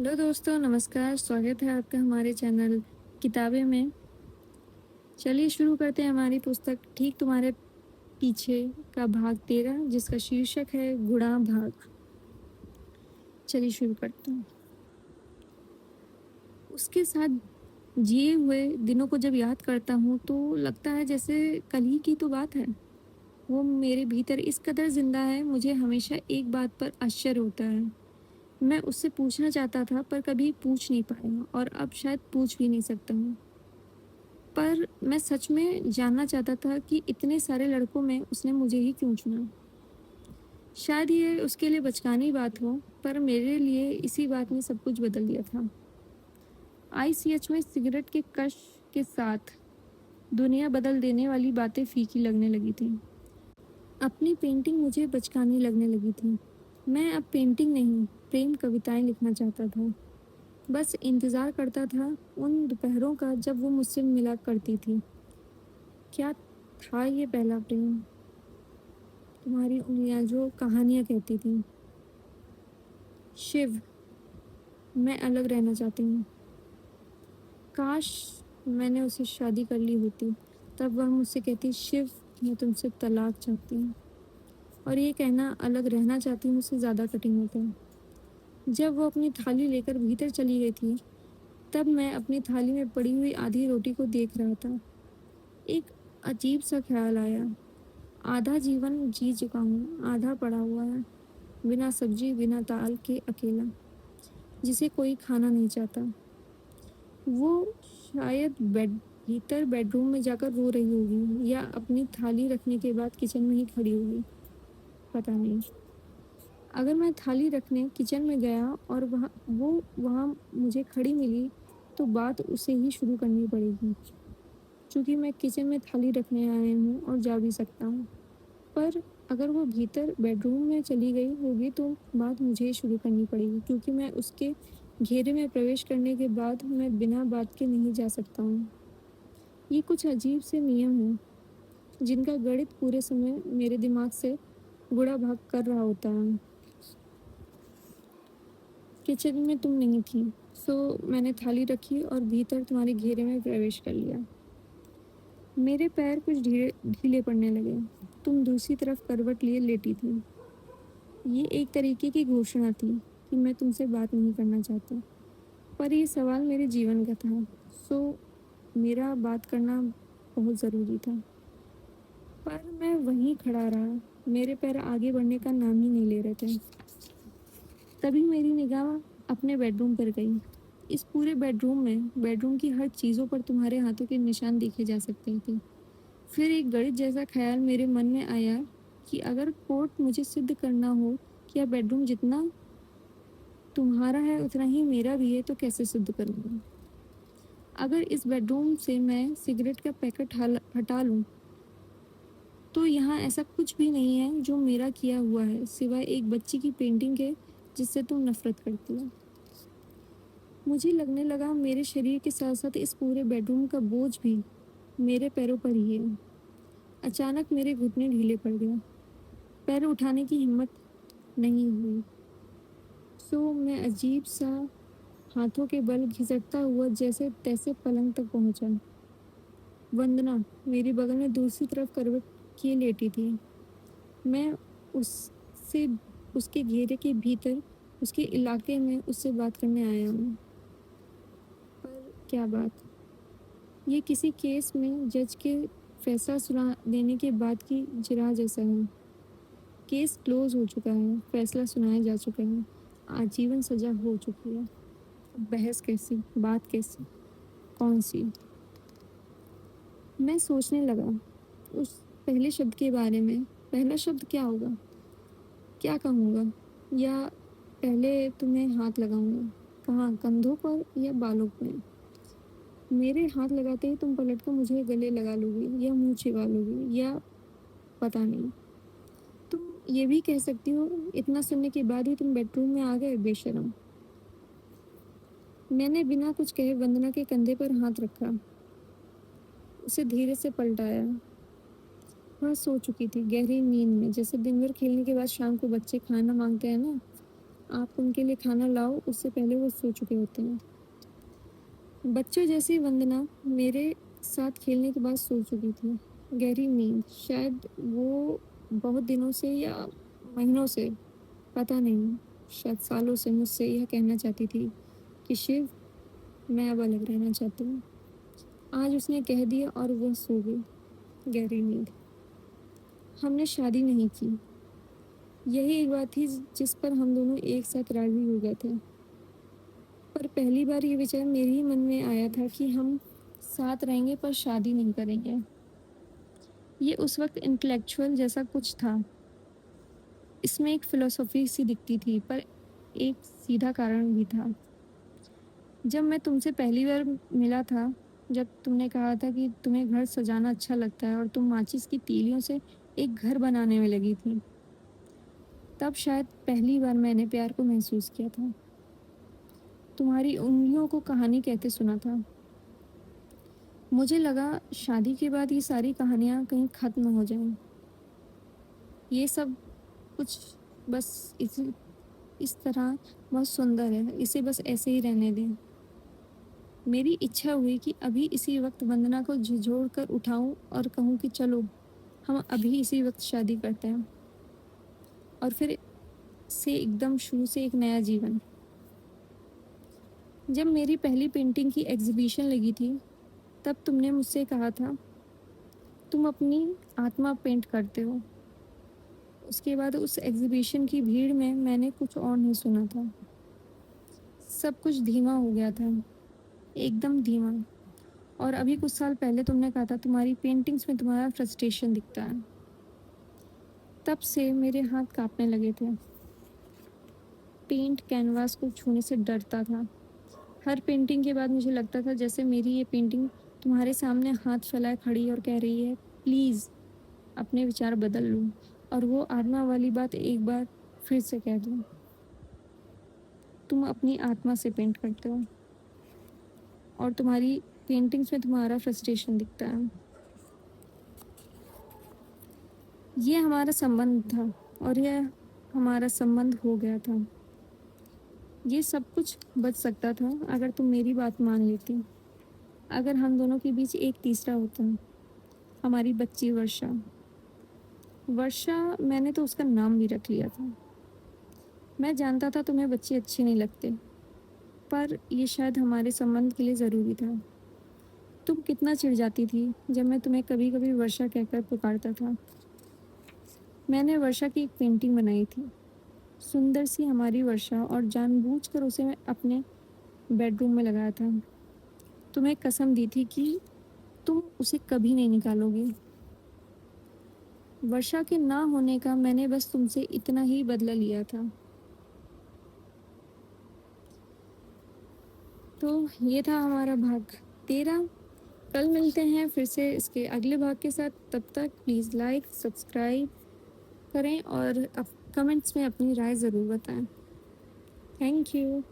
Hello दोस्तों, नमस्कार। स्वागत है आपका हमारे चैनल किताबें में। चलिए शुरू करते हैं हमारी पुस्तक ठीक तुम्हारे पीछे का भाग 13, जिसका शीर्षक है गुणा भाग। चलिए शुरू करते हैं। उसके साथ जिए हुए दिनों को जब याद करता हूँ तो लगता है जैसे कल ही की तो बात है। वो मेरे भीतर इस कदर जिंदा है, मुझे हमेशा एक बात पर आश्चर्य होता है। मैं उससे पूछना चाहता था पर कभी पूछ नहीं पाया और अब शायद पूछ भी नहीं सकता हूँ। पर मैं सच में जानना चाहता था कि इतने सारे लड़कों में उसने मुझे ही क्यों चुना। शायद ये उसके लिए बचकानी बात हो, पर मेरे लिए इसी बात ने सब कुछ बदल दिया था। आईसीएच में सिगरेट के कश के साथ दुनिया बदल देने वाली बातें फीकी लगने लगी थी। अपनी पेंटिंग मुझे बचकानी लगने लगी थी। मैं अब पेंटिंग नहीं, प्रेम कविताएं लिखना चाहता था। बस इंतजार करता था उन दोपहरों का जब वो मुझसे मिला करती थी। क्या था ये पहला प्रेम? तुम्हारी उंगलियां जो कहानियां कहती थी। शिव, मैं अलग रहना चाहती हूँ। काश मैंने उससे शादी कर ली होती, तब वह मुझसे कहती, शिव मैं तुमसे तलाक चाहती हूँ। और ये कहना अलग रहना चाहती हूँ मुझसे ज्यादा कठिन होता है। जब वो अपनी थाली लेकर भीतर चली गई थी, तब मैं अपनी थाली में पड़ी हुई आधी रोटी को देख रहा था। एक अजीब सा ख्याल आया। आधा जीवन जी चुका हूँ, आधा पड़ा हुआ है, बिना सब्जी बिना दाल के अकेला, जिसे कोई खाना नहीं चाहता। वो शायद भीतर बेडरूम में जाकर रो रही होगी या अपनी थाली रखने के बाद किचन में ही खड़ी होगी। पता नहीं। अगर मैं थाली रखने किचन में गया और वहाँ मुझे खड़ी मिली, तो बात उसे ही शुरू करनी पड़ेगी। क्योंकि मैं किचन में थाली रखने आया हूँ और जा भी सकता हूँ। पर अगर वो भीतर बेडरूम में चली गई होगी तो बात मुझे ही शुरू करनी पड़ेगी, क्योंकि मैं उसके घेरे में प्रवेश करने के बाद मैं बिना बात के नहीं जा सकता हूँ। ये कुछ अजीब से नियम हैं जिनका गणित पूरे समय मेरे दिमाग से गुणा भाग कर रहा होता है। किचन में तुम नहीं थी, सो मैंने थाली रखी और भीतर तुम्हारे घेरे में प्रवेश कर लिया। मेरे पैर कुछ ढीले ढीले पड़ने लगे। तुम दूसरी तरफ करवट लिए लेटी थी। ये एक तरीके की घोषणा थी कि मैं तुमसे बात नहीं करना चाहता, पर ये सवाल मेरे जीवन का था, सो मेरा बात करना बहुत ज़रूरी था। पर मैं वहीं खड़ा रहा। मेरे पैर आगे बढ़ने का नाम ही नहीं ले रहे थे। तभी मेरी निगाह अपने बेडरूम पर गई। इस पूरे बेडरूम में, बेडरूम की हर चीज़ों पर तुम्हारे हाथों के निशान देखे जा सकते थे। फिर एक गणित जैसा ख्याल मेरे मन में आया कि अगर कोर्ट मुझे सिद्ध करना हो कि यह बेडरूम जितना तुम्हारा है उतना ही मेरा भी है, तो कैसे सिद्ध करूँगा? अगर इस बेडरूम से मैं सिगरेट का पैकेट हटा लूँ, तो यहाँ ऐसा कुछ भी नहीं है जो मेरा किया हुआ है, सिवाय एक बच्ची की पेंटिंग के जिससे तुम नफरत करती हो। मुझे लगने लगा मेरे शरीर के साथ साथ इस पूरे बेडरूम का बोझ भी मेरे पैरों पर ही है। अचानक मेरे घुटने ढीले पड़ गए। पैर उठाने की हिम्मत नहीं हुई। सो मैं अजीब सा हाथों के बल घिसटता हुआ जैसे तैसे पलंग तक पहुंचा। वंदना मेरी बगल में दूसरी तरफ करवट किए लेटी थी। मैं उससे उसके घेरे के भीतर, उसके इलाके में उससे बात करने आया हूँ। पर क्या बात? ये किसी केस में जज के फैसला सुना देने के बाद की जिरह जैसा है। केस क्लोज हो चुका है, फैसला सुनाया जा चुका है, आजीवन सजा हो चुकी है। अब बहस कैसी, बात कैसी, कौन सी? मैं सोचने लगा उस पहले शब्द के बारे में। पहला शब्द क्या होगा? क्या कहूँगा? या पहले तुम्हें हाथ लगाऊंगा? कहाँ, कंधों पर या बालों में? मेरे हाथ लगाते ही तुम पलटकर मुझे गले लगा लोगी या मुंह छिपा लोगी, या पता नहीं। तुम ये भी कह सकती हो, इतना सुनने के बाद ही तुम बेडरूम में आ गए, बेशरम। मैंने बिना कुछ कहे वंदना के कंधे पर हाथ रखा, उसे धीरे से पलटाया। वह सो चुकी थी गहरी नींद में, जैसे दिन भर खेलने के बाद शाम को बच्चे खाना मांगते हैं ना, आप उनके लिए खाना लाओ, उससे पहले वो सो चुके होते हैं। बच्चों जैसी वंदना मेरे साथ खेलने के बाद सो चुकी थी। गहरी नींद, शायद वो बहुत दिनों से या महीनों से, पता नहीं, शायद सालों से मुझसे यह कहना चाहती थी कि शिव, मैं अब अलग रहना चाहती हूँ। आज उसने कह दिया और वह सो गई। गहरी नींद। हमने शादी नहीं की। यही एक बात थी जिस पर हम दोनों एक साथ राजी हो गए थे। पर पहली बार ये विचार मेरे ही मन में आया था कि हम साथ रहेंगे पर शादी नहीं करेंगे। ये उस वक्त इंटेलेक्चुअल जैसा कुछ था। इसमें एक फिलोसॉफी सी दिखती थी, पर एक सीधा कारण भी था। जब मैं तुमसे पहली बार मिला था, जब तुमने कहा था कि तुम्हें घर सजाना अच्छा लगता है और तुम माचिस की तीलियों से एक घर बनाने में लगी थी, तब शायद पहली बार मैंने प्यार को महसूस किया था। तुम्हारी उंगलियों को कहानी कहते सुना था। मुझे लगा शादी के बाद ये सारी कहानियाँ कहीं ख़त्म हो जाएं। ये सब कुछ बस इस तरह बहुत सुंदर है, इसे बस ऐसे ही रहने दें। मेरी इच्छा हुई कि अभी इसी वक्त वंदना को झिझोड़ कर उठाऊं और कहूं कि चलो, हम अभी इसी वक्त शादी करते हैं, और फिर से एकदम शुरू से एक नया जीवन। जब मेरी पहली पेंटिंग की एग्जीबिशन लगी थी, तब तुमने मुझसे कहा था, तुम अपनी आत्मा पेंट करते हो। उसके बाद उस एग्जीबिशन की भीड़ में मैंने कुछ और नहीं सुना था। सब कुछ धीमा हो गया था, एकदम धीमा। और अभी कुछ साल पहले तुमने कहा था, तुम्हारी पेंटिंग्स में तुम्हारा फ्रस्ट्रेशन दिखता है। तब से मेरे हाथ कांपने लगे थे। पेंट कैनवास को छूने से डरता था। हर पेंटिंग के बाद मुझे लगता था जैसे मेरी ये पेंटिंग तुम्हारे सामने हाथ फैलाए खड़ी और कह रही है, प्लीज़ अपने विचार बदल लो, और वो आत्मा वाली बात एक बार फिर से कह दूँ, तुम अपनी आत्मा से पेंट करते हो और तुम्हारी पेंटिंग्स में तुम्हारा फ्रस्ट्रेशन दिखता है। ये हमारा संबंध था, और यह हमारा संबंध हो गया था। ये सब कुछ बच सकता था अगर तुम मेरी बात मान लेती, अगर हम दोनों के बीच एक तीसरा होता। हमारी बच्ची वर्षा। वर्षा, मैंने तो उसका नाम भी रख लिया था। मैं जानता था तुम्हें बच्चे अच्छे नहीं लगते, पर ये शायद हमारे संबंध के लिए ज़रूरी था। तुम कितना चिढ़ जाती थी जब मैं तुम्हें कभी कभी वर्षा कहकर पुकारता था। मैंने वर्षा की एक पेंटिंग बनाई थी, सुंदर सी हमारी वर्षा, और जानबूझकर उसे मैं अपने बेडरूम में लगाया था। तुम्हें कसम दी थी कि तुम उसे कभी नहीं निकालोगे। वर्षा के ना होने का मैंने बस तुमसे इतना ही बदला लिया था। तो ये था हमारा भाग 13। कल मिलते हैं फिर से इसके अगले भाग के साथ। तब तक प्लीज़ लाइक सब्सक्राइब करें और कमेंट्स में अपनी राय ज़रूर बताएं। Thank you.